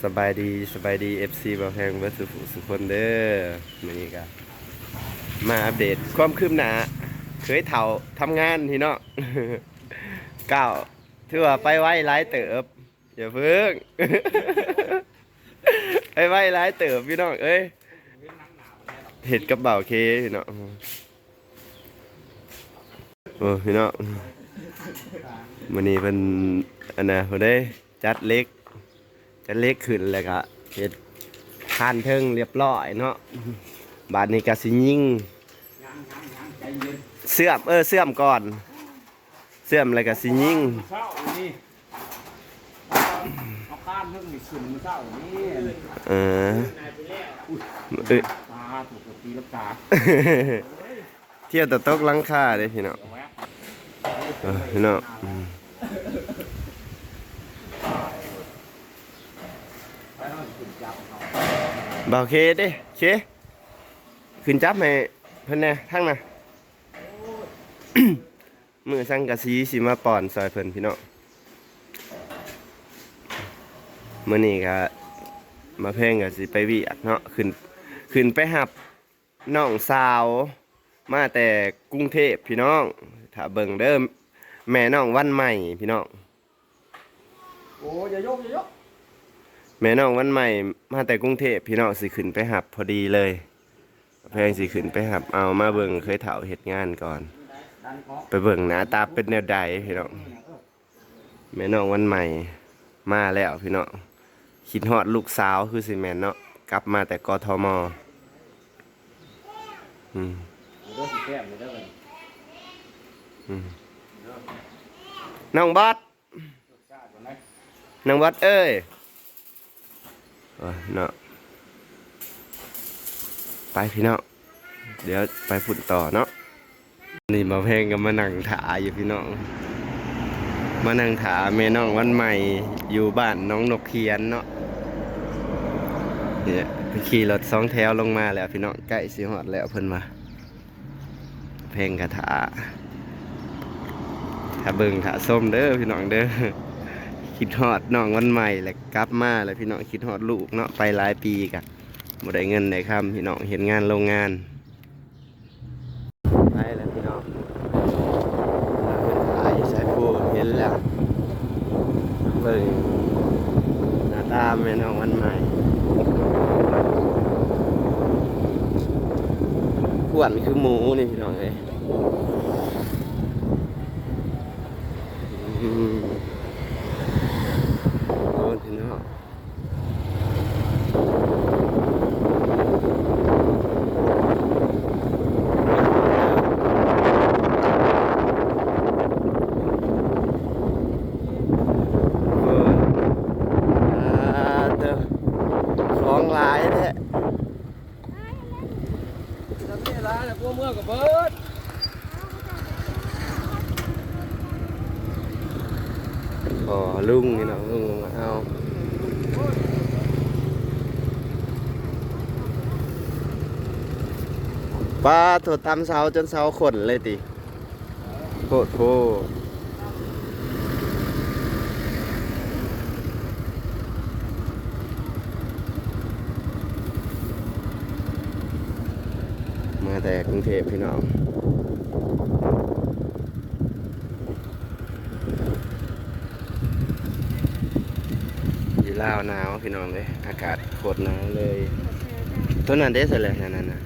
สบายดีFC บ่าวแพงเบิดสุคนเด้อมื้อนี้ก็มาอัปเดตความคืบหน้าเคยเฒ่าทำงานพี่น้อง ก้าวถือว่าไปไว้หลายเติบอย่าเพิ่ง ไปไว้หลายเติบพี่น้องเอ้ยเห็ดกับบ่าวเคพี่น้องโอ้พี่น้องมื้อนี้เพิ่นอันน่ะเพิ่นได้จัดเล็กขึ้นแล้วก็เฮ็ดคานเทิงเรียบร้อยเนาะบาดนี้ก็สิยิงเสื่อมก่อนเสื่อมแล้วก็สิยิงเศร้านี่เอาข้ามเรื่องนี้ขึ้นมันเศร้านี่เออเอ้ย ตาถูกตีลับตา เที่ยวตะตกหลังคาเด้พี่น้องพี่น้องบ่าวเคเด้เคขึ้นจับให้เพิ่นแหน่ทั้งน่ะ มือสังกะสีสิมาป่อนซอยเพิ่นพี่น้องมื้อนี้ก็มาเพลงก็สิไปเวียกเนาะขึ้นไปหับน้องสาวมาแต่กรุงเทพพี่น้องถ้าเบิ่งเด้อแม่น้องวันใหม่พี่น้องโอ้ยยกแม่น้องวันใหม่มาแต่กรุงเทพพี่น้องสิขึ้นไปหับพอดีเลยเพลงสิขึ้นไปหับเอามาเบิ่งเคยเฒ่าเฮ็ดงานก่อนไปเบิ่งหน้าตาเป็นแนวใดพี่น้องแม่น้องวันใหม่มาแล้วพี่น้องคิดฮอดลูกสาวคือสิแม่นเนาะกลับมาแต่กทมน้องบอสเอ้ยเนาะไปพี่น้องเดี๋ยวไปฝุ่นต่อเนาะนี่มาเพลงกับมานั่งถาอยู่พี่น้องมานั่งถาแม่น้องวันใหม่อยู่บ้านน้องนกเขียนเนาะเนี่ยไปขี่รถสองแถวลงมาแล้วพี่น้องใกล้สิฮอดแล้วเพิ่นมาเพลงกระถาถ้าเบิ่งถาส้มเด้อพี่น้องเด้อคิดฮอดน้องวันใหม่แล้วกลับมาแล้วพี่น้องคิดฮอดลูกเนาะไปหลายปีกันบ่ได้เงินได้คำพี่น้องเห็นงานโรงงานไปแล้วพี่น้องถ่ายใส่ผู้เห็นแล้วเบิ่งหน้าตาแม่น้องวันใหม่ขวนคือหมูนี่พี่น้องเอ้ยโอ้พี่น้องของหลายแท้ร้านพวกเมื่อกับเบิร์ดอ๋อลุงนี่เนาะลุงมาเอาปลาถั่วตำเสาจนเสาขนเลยติโคตรโพมาแต่กรุงเทพพี่น้องอยู่ลาวหนาวพี่น้องเลยอากาศโคตรหนาวเลยต้นนั้นได้สิเลยนั่นน่ะ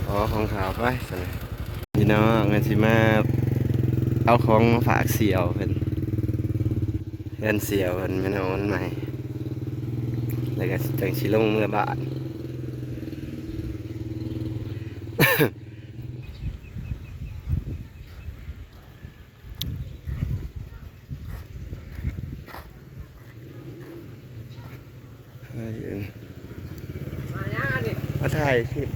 อ๋อของขาวไปสิเลยพี่น้องเงินสิมาเอาของมาฝากเสี่ยวเพื่อนเสี่ยวเพิ่นไม่นอนใหม่แล้วก็จังสิลงเมื่อบาทมาถ่ายคลิป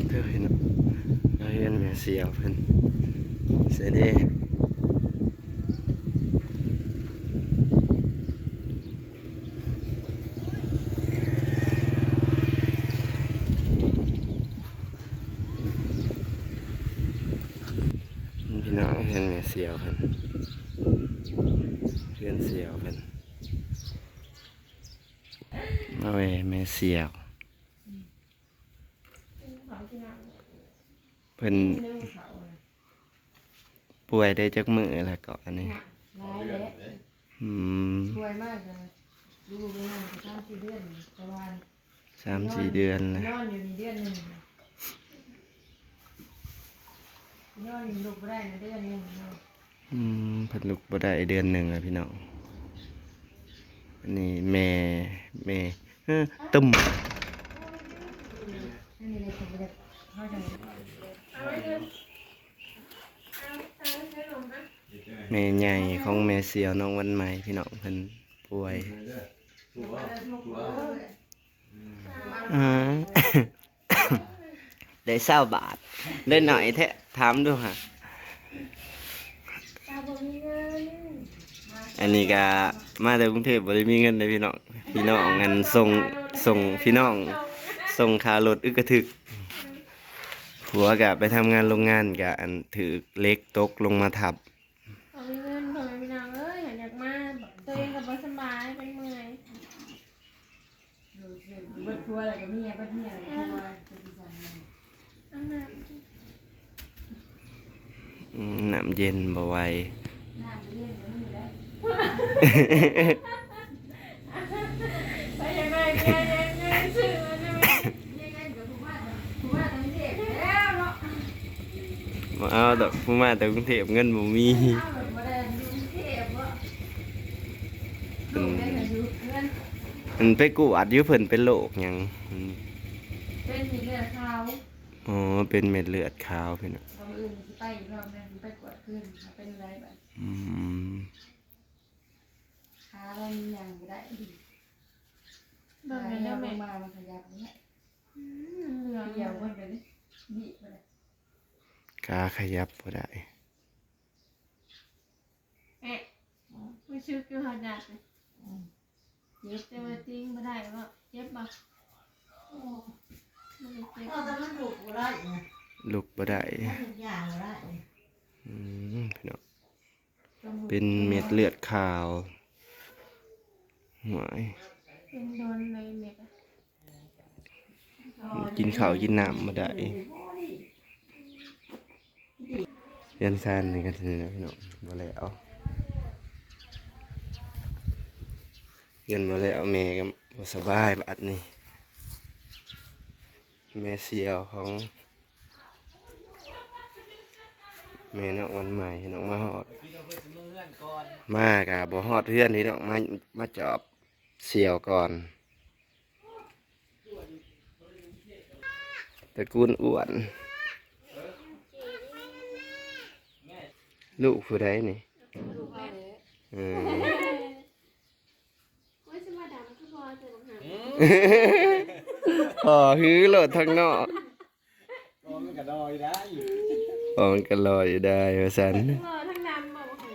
เธอเห็นเราเห็นแม่เสียวเพิ่นเสียดี เห็นแม่เสียวเพิ่นเพื่อนเสียวเพิ่นมาเว้ยแม่เสียวเพิ่นป่วยได้จักมื้อแล้วก็อันนี้ ร้ายแล้ว อืม ป่วยมากเลยดูไปนั่ง3-4 เดือนประมาณ 3-4 เดือนแล้ว นอนอยู่นี่เดือนหนึ่งนอนอยู่ลูกบ่ได้นะเดือนหนึ่งเนาะ เพิ่นลุกบ่ได้เดือนหนึ่งแล้วพี่น้องอันนี้แม่ตึม อันนี้เลยจะบ่ได้เข้าใจ แม่ใหญ่ของแม่เสียวน้องวันใหม่พี่น้องเพิ่นป่วยอ่า ได้20 บาทได้หน่อยแท้ถามดูฮะอันนี้ก็มาจากกรุงเทพบ่ได้มีเงินเลยพี่น้องอันส่งพี่น้องส่งค่ารถอึกกระทึกผัวก็ไปทำงานโรงงานก็อันถือเหล็กตกลงมาทับ เอาไปเงินทำไมพี่น้องเอ้ยอยากมาตัวเองกับบ่สบายเป็นเมื่อย ดูเบิดครัวอะไรก็มีเบิดเมียอะไรครัวจะดีจังเลย อันนั้น น้ำเย็นบ่ไหว น้ำเลี้ยงก็มีแล้ว ไปยังไงซื้อมาได้ไหม เลี้ยงกันกับผู้ว่าทั้งเทพแล้วเนาะ บ่เอาดอกผู้มาแต่กรุงเทพเงินบ่มี เอาแบบบ่ได้อยู่เทพบ่ลูกได้มาอยู่เงิน มันไปกวดอยู่เพิ่นเป็นโรคหยังอืม เป็นมีเลือดขาว อ๋อเป็นเม็ดเลือดขาวพี่น้อง เราอื่นสิไปอีกรอบนึงไปกวดขึ้นเป็นไรแบบ อืม ขาเรามีอย่างบ่ได้ดี โดน ขา แล้ เรา วแม่ มามันขยับเนี่ย เหลือง เดี่ยวมันไปเลยบีบไปเลย กาขยับบ่ได้ แอะไม่ชื่อคือหอดัดเลยเจ็บแต่ว่าจริงไม่ได้ว่าเจ็บบ่ไม่ได้เจ็บ แต่มันถูกบ่ได้ไง ลุกบ่ได้ มันถูกอย่างบ่ได้ พี่น้องเป็นเม็ดเลือดขาวหวย เป็นโดนเลยเม็ดอะ กินข้าวกินน้ำบ่ได้เรียนซ่านนี่กันนี่นะพี่น้องบ่แล้วเรียนบ่แล้วแม่ก็บ่สบายบัดนี้แม่เสียวของแม่น้องวันใหม่น้องมาฮอดมากะบ่ฮอดเพื่อนนี่น้องมาจอบเสียวก่อนตระกูลอ้วนลูกผู้ใดนี่เออ โอ้ยสมาดำคือพอจะลงหา พอฮื้อโหลดทางนอก ก็มันกระดอยได้ พอมันก็ลอยอยู่ได้ว่าซั่น ทั้งรอทั้งดำบอกว่าไง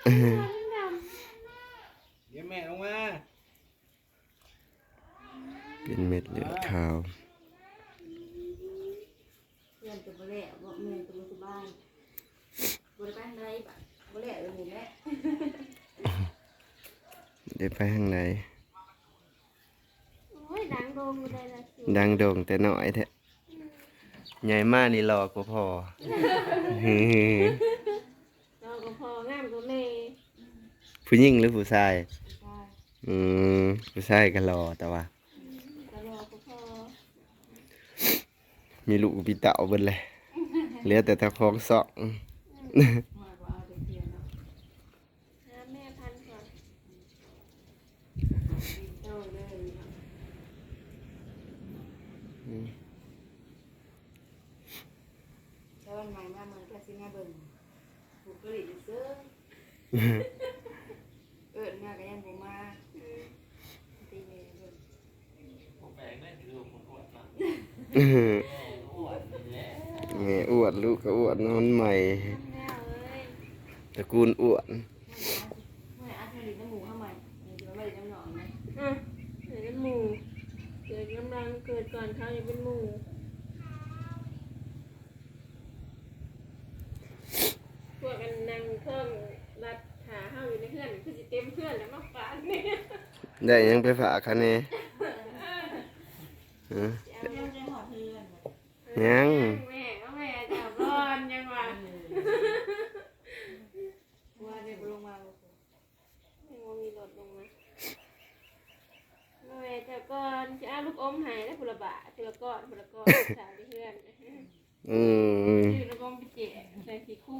ทั้งดำ เดี๋ยวแม่ลงมา เป็นเม็ดเลือดขาว เพื่อนจะบ่แล้วบ่แม่จะบ่สบายบ่ได้ไปไหนบ่บ่แล้วนี่แหละ ได้ไปทางไหน โอ้ยดังโดงกูได้ละสิ ดังโด่งแต่น้อยแท้ใหญ่มากนี่หลอกกว่าพอ เราก็พองามกว่าแม่ ผู้หญิงหรือผู้ชาย ใช่ ผู้ชายก็รอแต่ว่า ก็รอก็พอ มีลูกปีเต่าเบิดเลยเหลือแต่ตะคองซอก มาบ่เอาเด็กเดียวเนาะ หาแม่พันธุ์ก่อน เจ้าเลยเจ้าวันใหม่มาเมืองก็สิมาเบิ่งผูกกะหรี่ซื้อมาก็ยังบ่มาตีแม่เบิ่ง แม่อ้วนลูกก็อ้วนนอนใหม่ แล้วเอ้ย ตระกูลอ้วน เมื่ออาทิตย์น้ำหมูเข้าใหม่นี่จะไม่ได้น้ำหนองนะ เกิดเป็นหมู่เกิดกำลังเกิดก่อนเขายังเป็นหมู่ ได้ยังไปฝากคันนี้ฮะ ยังจะหอดเทือน ยัง แม่ก็แม่จับร้อนยังว่า ว่าเดี๋ยวลงมา ยังว่ามีรถลงมาแม่จับก่อนจะเอาลูกอมหายแล้วผุละบาทผุละก้อนสาวที่เพื่อน อืม ชื่อลูกอมไปเจ๊ใส่สีคู่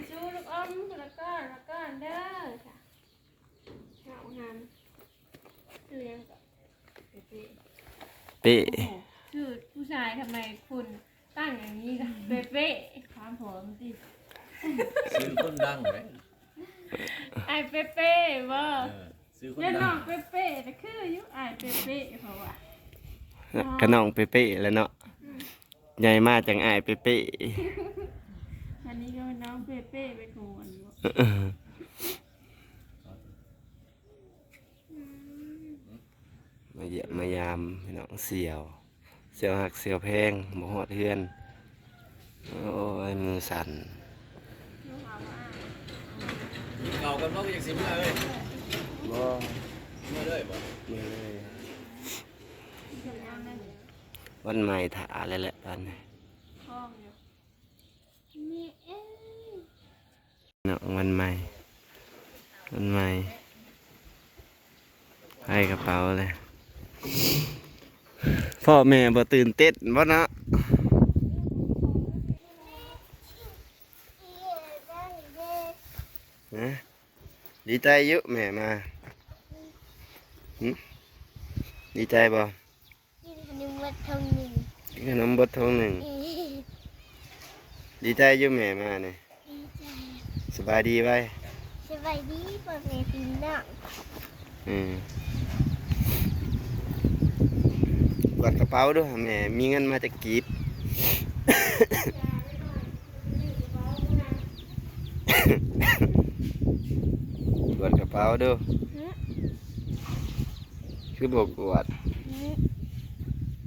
ชูลูกอมผุละก้อนเด้อค่ะเอางามชื่อยังก่อนเป๊ะ เป๊ะ ชื่อผู้ชายทำไมคุณตั้งอย่างนี้ล่ะเป๊ะความผมสิ ซื้อคนดังไหม ไอ้เป๊ะบ่ ซื้อคน เล่นน้ ดั อง งเป๊ะแต่คืออยู่ไอ้เป๊ะเพราะว่า กระน้องเป๊ะๆแล้วเนาะใหญ่มากจังอายเป๊ะ อันนี้ก็น้องเป๊ะเป็นคนอยู่ ๆมาเยี่ยมมายามพี่น้องเสียวหักเสียวแพงบ่ฮอดเฮือนโอ้ยมือสั่น เก่ากันเพราะยังสิเมื่อเลย บ่ เมื่อเลยบ่ มือเลยวันใหม่ถ่าแล้วแหละตอนนี้ ห้องอยู่มีเอ๊ะ เนาะวันใหม่ให้กระเป๋าเลยพ่อแม่บ่ตื่นเต้นบ่เนาะนะดีใจเยอะแม่มาหึดีใจบ่ กินขนมวัดทองหนึ่ง กินขนมบดทองหนึ่งดีใจเยอะแม่มาเนี่ย ดีใจ สบายดีไว้ สบายดีพ่อแม่พี่น้อง กดกระเป๋าด้วยแม่มีเงินมาจากกีบ กดกระเป๋าด้วยคือบกกวด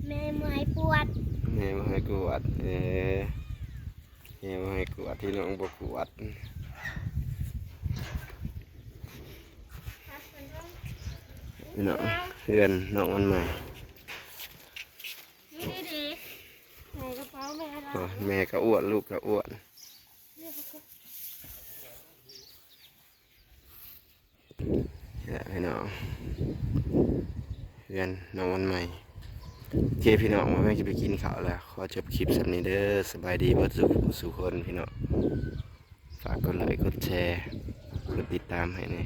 แม่ไม้ปวด แม่มาให้กวดแม่มาให้กวดที่น้องบกกวดน้องเพื่อนน้องมันใหม่ ดีๆในกระเป๋าแม่เรา อ๋อแม่ก็อ้วนลูกก็อ้วนพี่น้องเพื่อนน้องมันใหม่โอเคพี่น้องว่าแม่จะไปกินข้าวแล้วขอจบคลิปสำนี้เด้อสบายดีเบิดสุขคนพี่น้องฝากกดไลค์กดแชร์กดติดตามให้หน่อย